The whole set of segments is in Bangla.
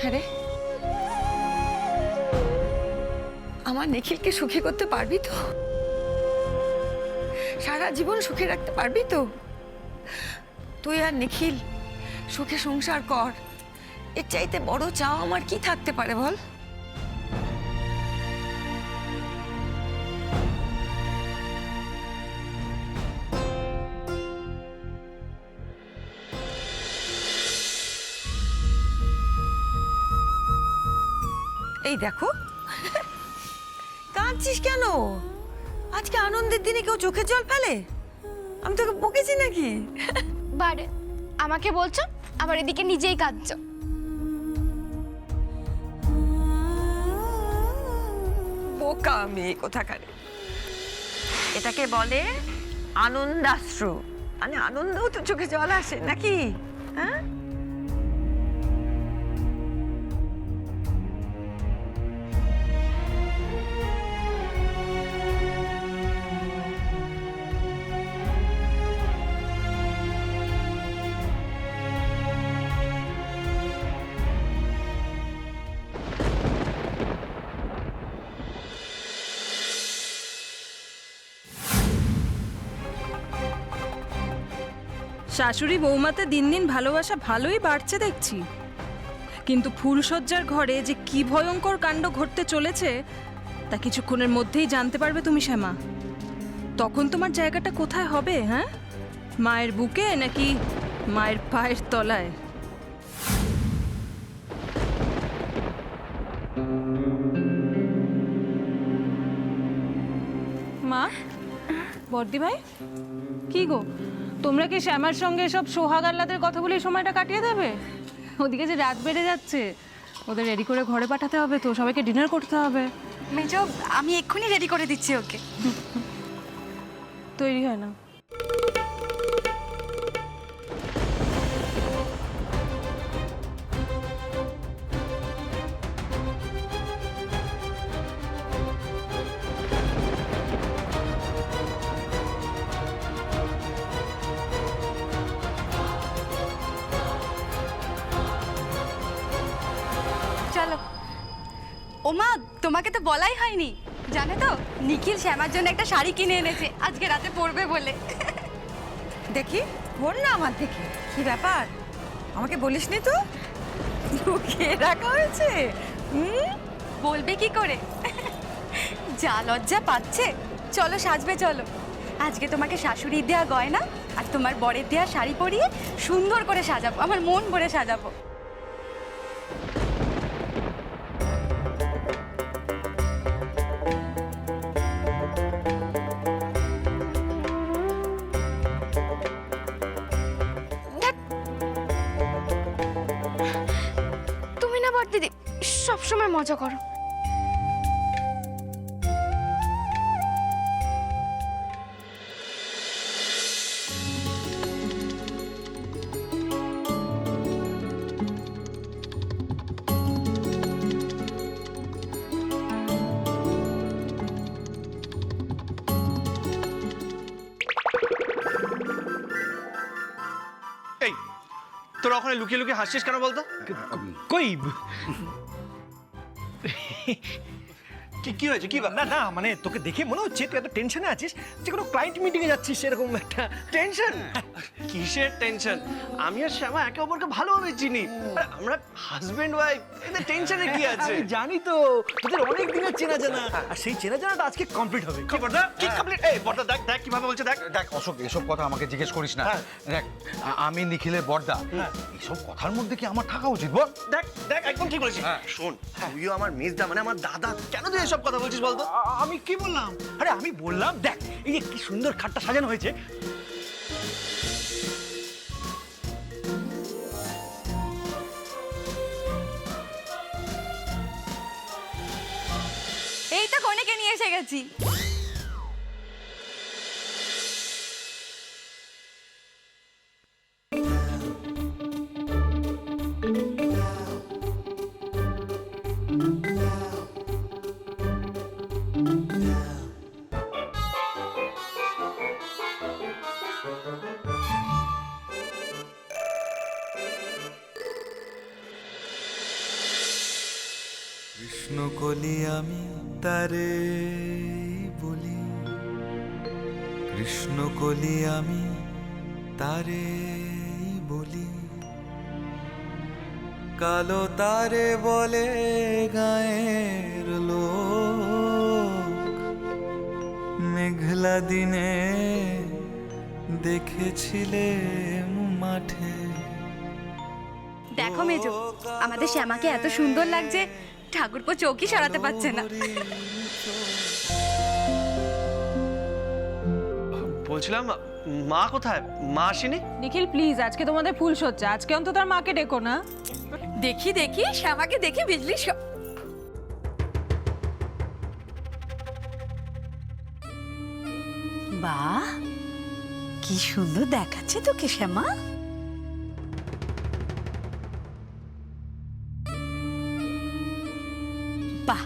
হ্যাঁ রে, আমার নিখিলকে সুখী করতে পারবি তো? সারা জীবন সুখে রাখতে পারবি তো? তুই আর নিখিল সুখে সংসার কর, এর চাইতে বড় চাও আমার কি থাকতে পারে বল? এই দেখো, কাঁদছিস কেন? আজকে আনন্দের দিনে কেউ চোখের জল ফেলে? আমি তোকে বকেছি নাকি? বারে আমাকে বলছো, আবার এদিকে নিজেই কাঁদছো। বোকা মেয়ে কোথাকারে। এটাকে বলে আনন্দাশ্রু। মানে আনন্দও তো চোখে জল আসে নাকি? হ্যাঁ, শাশুড়ি বৌমাতে দিন দিন ভালোবাসা ভালোই বাড়ছে দেখছি, কিন্তু ফুলশয্যার ঘরে যে কি ভয়ঙ্কর কাণ্ড ঘটতে চলেছে তা কিছুক্ষণের মধ্যেই জানতে পারবে তুমি শ্যামা। তখন তোমার জায়গাটা কোথায় হবে? হ্যাঁ, মায়ের বুকে নাকি মায়ের পায়ের তলায়? মা, বর্দি ভাই, কি গো তোমরা কি শ্যামার সঙ্গে সব সোহাগ আহ্লাদের কথা বলে সময়টা কাটিয়ে দেবে? ওদিকে যে রাত বেড়ে যাচ্ছে, ওদের রেডি করে ঘরে পাঠাতে হবে, তো সবাইকে ডিনার করতে হবে। মেজো, আমি এক্ষুনি রেডি করে দিচ্ছি ওকে। তৈরি হয় না। চলো। ওমা, তোমাকে তো বলাই হয়নি, জানো তো নিখিল শ্যামার জন্য একটা শাড়ি কিনে এনেছে, আজকে রাতে পরবে বলে। দেখি বল না আমার দেখি, কি ব্যাপার? আমাকে বলিসনি তো? লুকিয়ে রাখা হয়েছে? বলবে কি করে? যা লজ্জা পাচ্ছে। চলো সাজবে, চলো। আজকে তোমাকে শাশুড়ির দেয়া গয়না আর তোমার বরের দেয়া শাড়ি পরিয়ে সুন্দর করে সাজাবো, আমার মন ভরে সাজাবো। তুমি না বড় দিদি সবসময় মজা করো। এই তোরা ওখানে লুকিয়ে লুকিয়ে হাসছিস কেন বলতো? কই কি হয়েছে? কি না না, মানে তোকে দেখে মনে হচ্ছে তুই এত টেনশনে আছিস যে কোনো ক্লায়েন্ট মিটিং এ যাচ্ছিস, এরকম একটা টেনশন? কিসের টেনশন? আমি আর শ্যামা একে অপরকে ভালোভাবে চিনি, আর আমরা হাজবেন্ড ওয়াইফ, এতে টেনশনের কি আছে? আমি জানি তো, তোদের অনেক দিনের চেনা জানা, আর সেই চেনা জানাটা আজকে কমপ্লিট হবে। কি বড়দা? কি কমপ্লিট? এই বড়দা দেখ দেখ কিভাবে বলছে, দেখ দেখ অশোক, এসব কথা আমাকে জিজ্ঞেস করিস না। দেখ, আমি নিখিলের বড়দা, এসব কথার মধ্যে কি আমার থাকা উচিত বল? দেখ দেখ একদম ঠিক বলেছিস। শোন, তুইও আমার মেজদা, মানে আমার দাদা, কেন তুই এসব কথা বলছিস বলতো? আমি কি বললাম? আরে আমি বললাম দেখ, এই যে কি সুন্দর খাটটা সাজানো হয়েছে। এই তো কনেকে নিয়ে এসে গেছি। কৃষ্ণকলি আমি তারে বলি, কৃষ্ণকলি আমি তারে বলি, কালো তারে বলে গায়ের লোক, মেঘলা দিনে দেখেছিলে মাঠে। দেখো মেজো, আমাদের শ্যামাকে এত সুন্দর লাগছে, ঠাকুরপো চৌকি সরাতে পারছে না। বলছিলাম মা কোথায়? মা আসেনি? নিখিল প্লিজ, আজকে তোমাদের ফুল সজ্জা, আজকে অন্তত আর মাকে ডেকো না। দেখি দেখি শ্যামাকে দেখি বিজলি বাহ, কি সুন্দর দেখাচ্ছে তোকে শ্যামা। বাহ,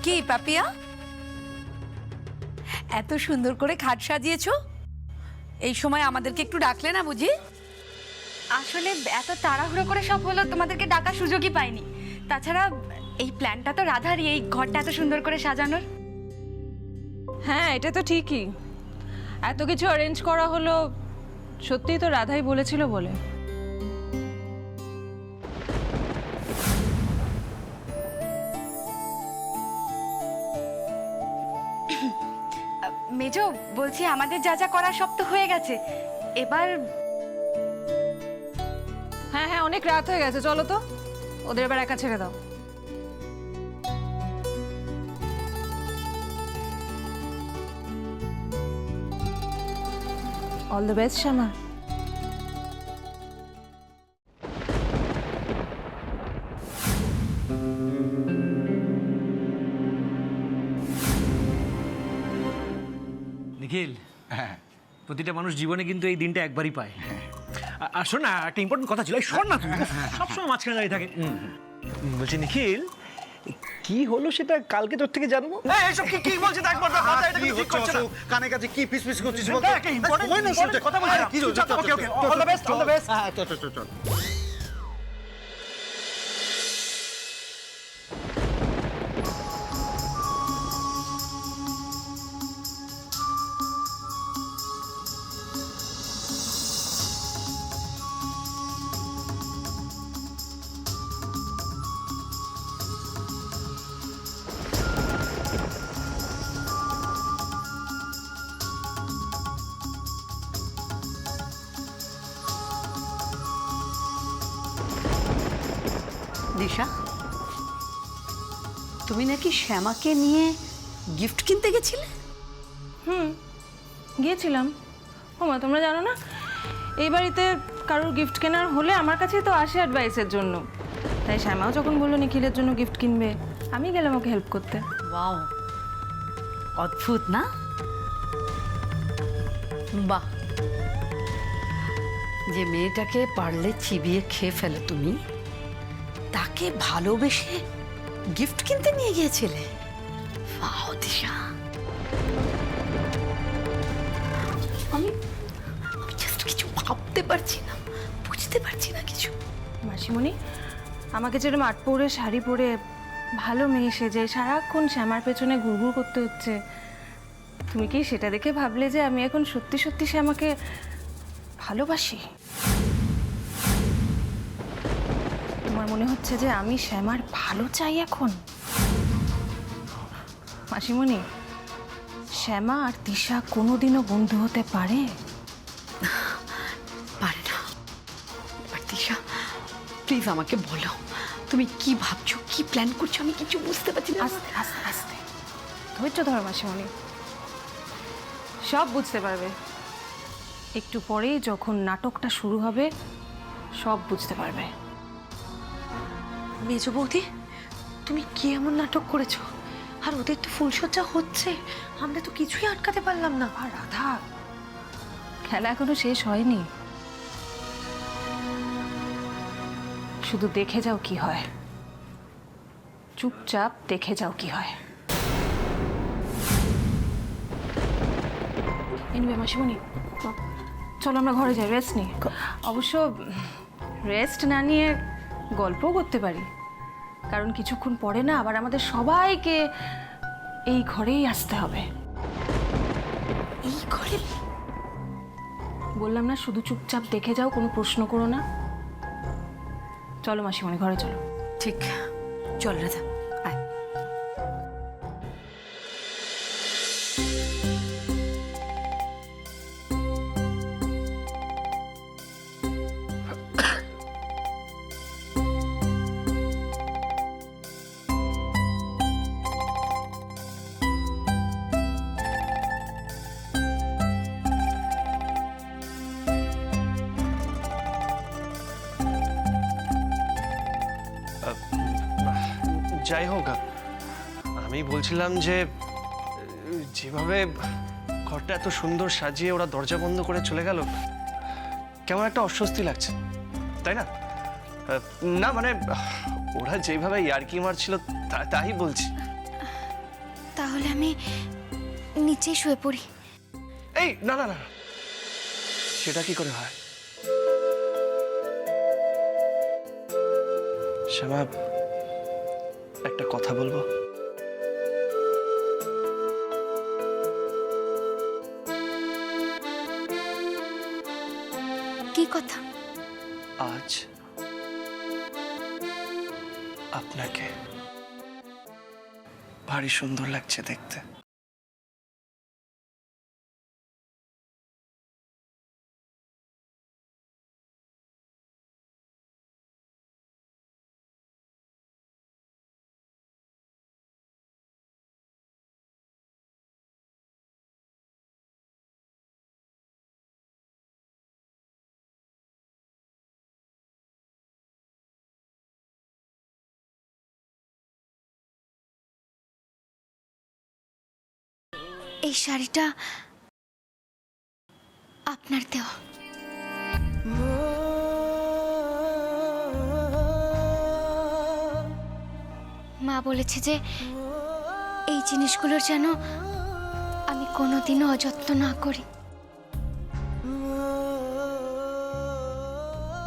কি পাপিয়া, এত সুন্দর করে খাট সাজিয়েছো, এই সময় আমাদেরকে একটু ডাকলে না বুঝি? আসলে এত তাড়াহুড়ো করে সব হলো, তোমাদেরকে ডাকার সুযোগই পাইনি। তাছাড়া এই প্ল্যানটা তো রাধারই, এই ঘরটা এত সুন্দর করে সাজানোর। হ্যাঁ, এটা তো ঠিকই, এত কিছু অ্যারেঞ্জ করা হলো সত্যিই তো রাধাই বলেছিল বলে। মেজো, বলছি আমাদের যা যা করার সব তো হয়ে গেছে, এবার হ্যাঁ হ্যাঁ, অনেক রাত হয়ে গেছে, চলো তো, ওদের এবার একা ছেড়ে দাও। অল দ্য বেস্ট শ্যামা। নিখিল, হ্যাঁ প্রতিটা মানুষ জীবনে কিন্তু এই দিনটা একবারই পায়। আর শোন না, একটা ইম্পর্টেন্ট কথা ছিল, এই শোন না, তুই সবসময় মাঝখানে দাঁড়িয়ে থাকে। বলছি নিখিল, কি হলো সেটা কালকে তোর থেকে জানবো। এইসব কি বলছে দেখ বড়দা, মাথা এটা কি ঠিক হচ্ছে করছে না। অশোক? কানে কাছে কি ফিসফিস করছিস বল? দেখ, এই important কথা বলছিলাম। কি হচ্ছে? ওকে, ওকে, all the best, all the best. হ্যাঁ, চল চল চল। দিশা, তুমি নাকি শ্যামাকে নিয়ে গিফট কিনতে গেছিলে? গিয়েছিলাম। ওমা, তোমরা জানো না, এই বাড়িতে কারোর গিফট কেনার হলে আমার কাছেই তো আসে অ্যাডভাইসের জন্য। তাই শ্যামাও যখন বললো নিখিলের জন্য গিফট কিনবে, আমি গেলাম ওকে হেল্প করতে। ওয়াও, অদ্ভুত না? বাহ, যে মেয়েটাকে পারলে চিবিয়ে খেয়ে ফেলে তুমি, তাকে ভালোবেসে গিফট কিনতে নিয়ে গিয়েছিলে? বাহ দিশা, আমি জাস্ট কিছু ভাবতে পারছি না, বুঝতে পারছি না কিছু। মাসিমণি, আমাকে যেরকম আট পরে শাড়ি পরে ভালো মেয়ে সেজে সারাক্ষণ শ্যামার পেছনে ঘুরঘুর করতে হচ্ছে, তুমি কি সেটা দেখে ভাবলে যে আমি এখন সত্যি সত্যি শ্যামাকে ভালোবাসি? তোমার মনে হচ্ছে যে আমি শ্যামার ভালো চাই এখন? মাসিমণি, শ্যামা আর তিশা কোনোদিনও বন্ধু হতে পারে? পারে না। এবার দিশা, প্লিজ আমাকে বলো, তুমি কি ভাবছো, কি প্ল্যান করছো? আমি কিছু বুঝতে পারছি না। আস্তে আস্তে আস্তে ধৈর্য ধরো মাসিমণি, সব বুঝতে পারবে। একটু পরেই যখন নাটকটা শুরু হবে সব বুঝতে পারবে। মেজো বৌদি, তুমি কি এমন নাটক করেছো? আর ওদের তো ফুলসজ্জা হচ্ছে, আমরা তো কিছুই আটকাতে পারলাম না। আর রাধা, খেলা এখনো শেষ হয়নি, শুধু দেখে যাও কি হয়, চুপচাপ দেখে যাও কি হয়। এনিওয়ে মাসিমণি, চলো আমরা ঘরে যাই, রেস্ট নিই। অবশ্য রেস্ট না নিয়ে গল্পও করতে পারি, কারণ কিছুক্ষণ পরে না আবার আমাদের সবাইকে এই ঘরেই আসতে হবে। এই ঘরে? বললাম না, শুধু চুপচাপ দেখে যাও, কোনো প্রশ্ন করো না। চলো মাসিমণি, ঘরে চলো। ঠিক, চল রাধা, আয়। যাই হোক, আমি বলছিলাম যে যেভাবে ঘরটা এত সুন্দর সাজিয়ে ওরা দরজা বন্ধ করে চলে গেল, কেমন একটা অস্বস্তি লাগছে, তাই না? না মানে ওরা যেভাবে ইয়ার্কি মারছিল তাই বলছি। তাহলে আমি নিচেই শুয়ে পড়ি। এই না না না, সেটা কি করে হয়? শ্যামা, একটা কথা বলবো? কি কথা? আজ আপনাকে ভারী সুন্দর লাগছে দেখতে। এই শাড়িটা আপনার দেওয়া। মা বলেছে যে এই জিনিসগুলোর যেন আমি কোনোদিনও অযত্ন না করি।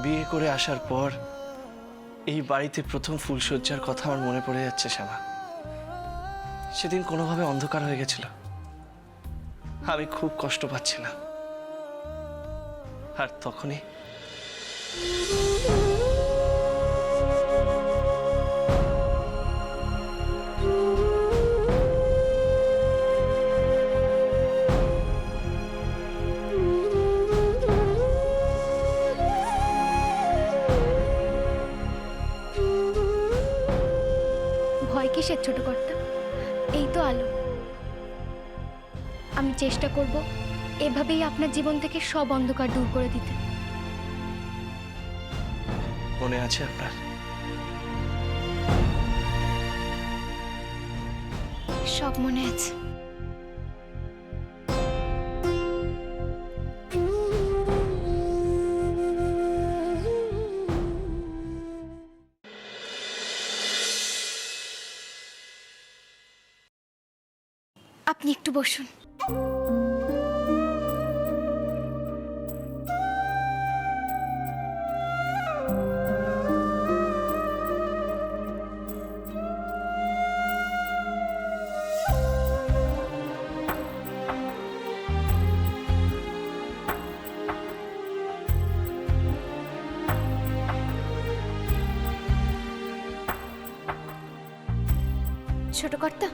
বিয়ে করে আসার পর এই বাড়িতে প্রথম ফুলসজ্জার কথা আমার মনে পড়ে যাচ্ছে শ্যামা। সেদিন কোনোভাবে অন্ধকার হয়ে গেছিল, আমি খুব কষ্ট পাচ্ছিলাম, আর তখনই ভয় কিসের ছোট কর্তা? এই তো আলো। আমি চেষ্টা করব এভাবেই আপনার জীবন থেকে সব অন্ধকার দূর করে দিতে। মনে আছে আপনার? সব মনে আছে। আপনি একটু বসুন। ছোট কর্তা,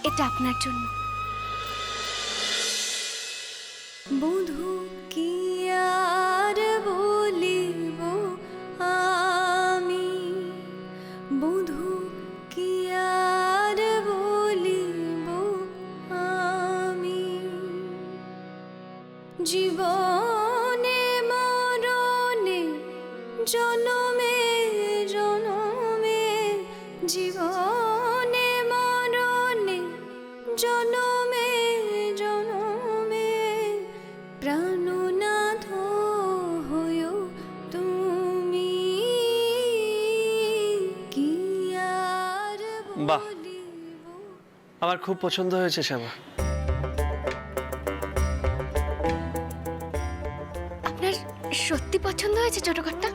এটা আপনার জন্য। বধূ কি আর বলিব আমি, বধূ কি আর বলিব আমি, জীবনে মরণে জনমে জনমে, জীবনে মরণে জনমে জনমে, প্রাণনাথ হয়ো তুমি, কি আর বাহ, বলিব। আমার খুব পছন্দ হয়েছে শ্যামা। আপনার সত্যি পছন্দ হয়েছে ছোট ঘরটা?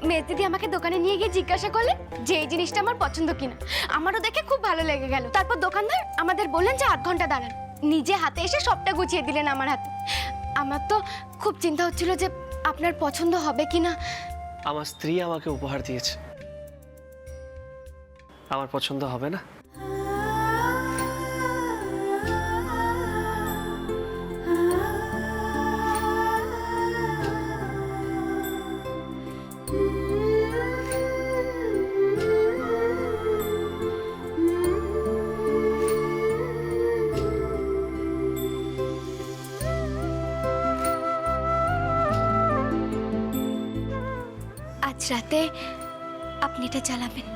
মেয়ে দিদি আমাকে দোকানে নিয়ে গিয়ে জিজ্ঞাসা করলে যে এই জিনিসটা আমার পছন্দ কিনা। আমারও দেখে খুব ভালো লেগে গেল। তারপর দোকানদার আমাদের বললেন যে 8 ঘন্টা দাঁড়ান, নিজে হাতে এসে সবটা গুছিয়ে দিলেন আমার হাতে। আমার তো খুব চিন্তা হচ্ছিল যে আপনার পছন্দ হবে কিনা। আমার স্ত্রী আমাকে উপহার দিয়েছে, আমার পছন্দ হবে না? আজ রাতে আপনি এটা চালাবেন।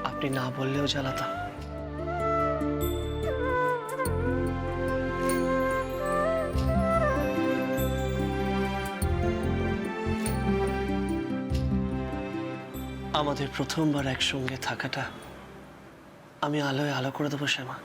আপনি না বললেও জ্বালাতাম। আমাদের প্রথমবার একসঙ্গে থাকাটা আমি আলোয় আলো করে দেবো শ্যামা।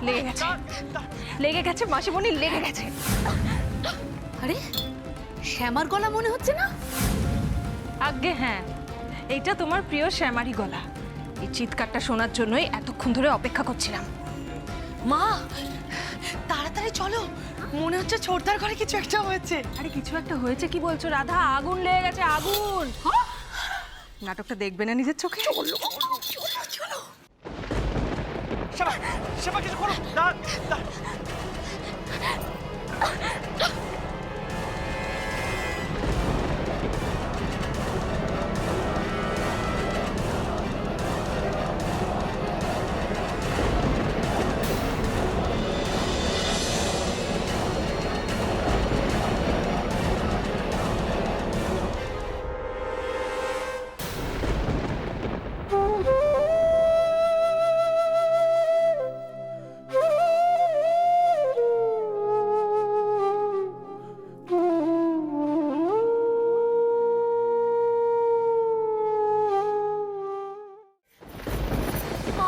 লেগে গেছে, লেগে গেছে মাসিমণি, লেগে গেছে। আরে শ্যামার গলা মনে হচ্ছে না? আজ্ঞে হ্যাঁ, এইটা তোমার প্রিয় শ্যামারি গলা। এই চিৎকারটা শোনার জন্যই এতক্ষণ ধরে অপেক্ষা করছিলাম। মা তাড়াতাড়ি চলো, মনে হচ্ছে ছোটদার ঘরে কিছু একটা হয়েছে। আরে কিছু একটা হয়েছে কি বলছো রাধা? আগুন লেগে গেছে, আগুন। নাটকটা দেখবে না নিজের চোখে? শ্যামা, শ্যামা কিছু করো না।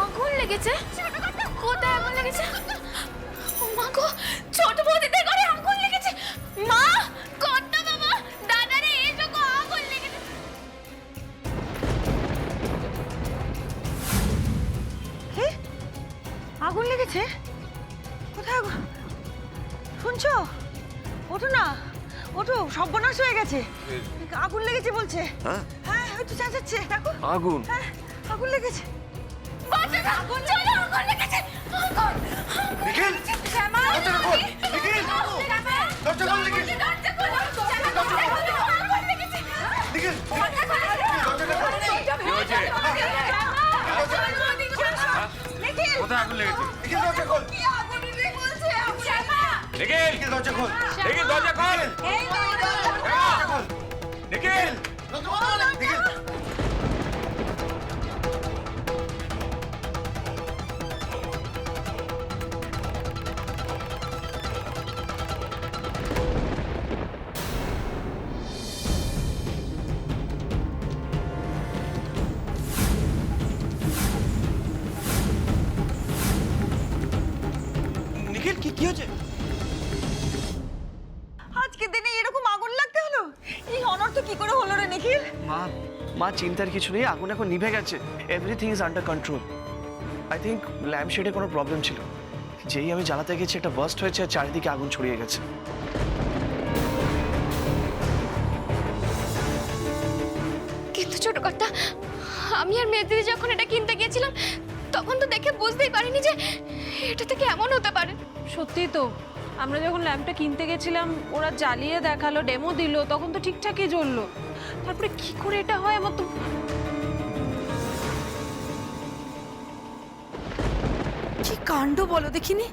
আগুন লেগেছে? কোথায় আগুন লেগেছে? ও মা গো, ছোট বৌদিদের ঘরে আগুন লেগেছে। মা, কর্তা বাবা, দাদারে এসো গো, আগুন লেগেছে। আগুন লেগেছে? কোথায় আগুন? শুনছো? ওঠো না, ওঠো, সর্বনাশ হয়ে গেছে। আগুন লেগেছে বলছে। হ্যাঁ হয়তো চেঁচাচ্ছে, দেখো। আগুন? হ্যাঁ আগুন লেগেছে। বাচ্চারা, আগুন চলো, আগুন লেগেছে। আগুন! নিখিল! শ্যামা! দরজা খোল! নিখিল! শ্যামা! দরজা খোল, নিখিল! দরজা খোলো! শ্যামা, দরজা খোলো, আগুন লেগেছে। নিখিল! দরজা খোলো! দরজাটা খোল! নিখিল! কোথায় আগুন লেগেছে? নিখিল, দরজা খোল! শ্যামা! নিখিল, দরজা খোল! নিখিল দরজা খোল! দরজা খোল! নিখিল! নিখিল! নিখিল কি হয়েছে? আজকের দিনে এরকম আগুন লাগতে হলো? এই অনর্থ কি করে হলো রে নিখিল? মা মা চিন্তার কিছু নেই, আগুন এখন নিভে গেছে, everything is under control. I think lamp শেডে কোনো প্রবলেম ছিল, যেই আমি জ্বালাতে গেছি একটা বার্স্ট হয়েছে আর চারিদিকে আগুন ছড়িয়ে গেছে। কিন্তু ছোট কথা, আমি আর মেয়ে দিদি যখন এটা কিনতে গিয়েছিলাম তখন তো দেখে বুঝতেই পারিনি যে এটা থেকে এমন হতে পারে। সত্যি তো, আমরা যখন ল্যাম্পটা কিনতে গেছিলাম ওরা জ্বালিয়ে দেখালো, ডেমো দিল, তখন তো ঠিকঠাকই জ্বললো। তারপরে কি করে এটা হয় আমার তো। কি কাণ্ড বলো দেখিনি,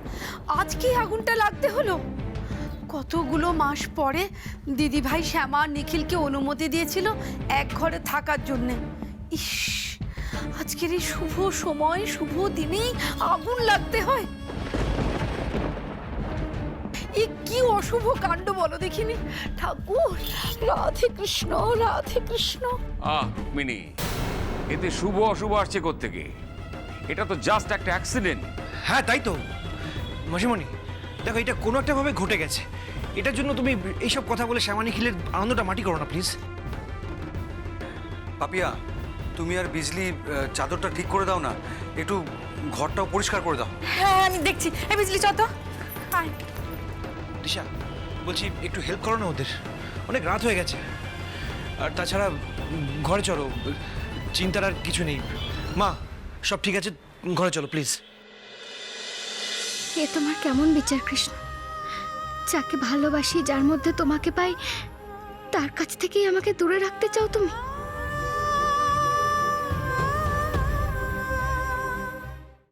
আজকেই আগুনটা লাগতে হলো। কতগুলো মাস পরে দিদি ভাই শ্যামা আর নিখিলকে অনুমতি দিয়েছিল এক ঘরে থাকার জন্যে। ইস, আজকের এই শুভ সময় শুভ দিনেই আগুন লাগতে হয়। এ কি অশুভ কাণ্ড বলো দেখিনি। ঠাকুর, রাধে কৃষ্ণ রাধে কৃষ্ণ। রুক্মিণী, এতে শুভ অশুভ আসছে কোত্থেকে? এটা তো জাস্ট একটা অ্যাক্সিডেন্ট। হ্যাঁ তাই তো মাসিমণি, দেখো এটা কোনো একটা ভাবে ঘটে গেছে। এটার জন্য তুমি এইসব কথা বলে শ্যামা নিখিলের আনন্দটা মাটি করো না প্লিজ। পাপিয়া, তুমি আর বিজলি চাদরটা ঠিক করে দাও না, একটু ঘরটাও পরিষ্কার করে দাও। হ্যাঁ আমি দেখছি। এই বিজলি চত। দিশা বলছি একটু হেল্প করো না ওদের, অনেক রাত হয়ে গেছে। আর তাছাড়া ঘরে চলো, চিন্তার আর কিছু নেই। মা সব ঠিক আছে, ঘরে চলো প্লিজ। এ তোমার কেমন বিচার কৃষ্ণ? যাকে ভালোবাসি, যার মধ্যে তোমাকে পাই, তার কাছ থেকেই আমাকে দূরে রাখতে চাও তুমি?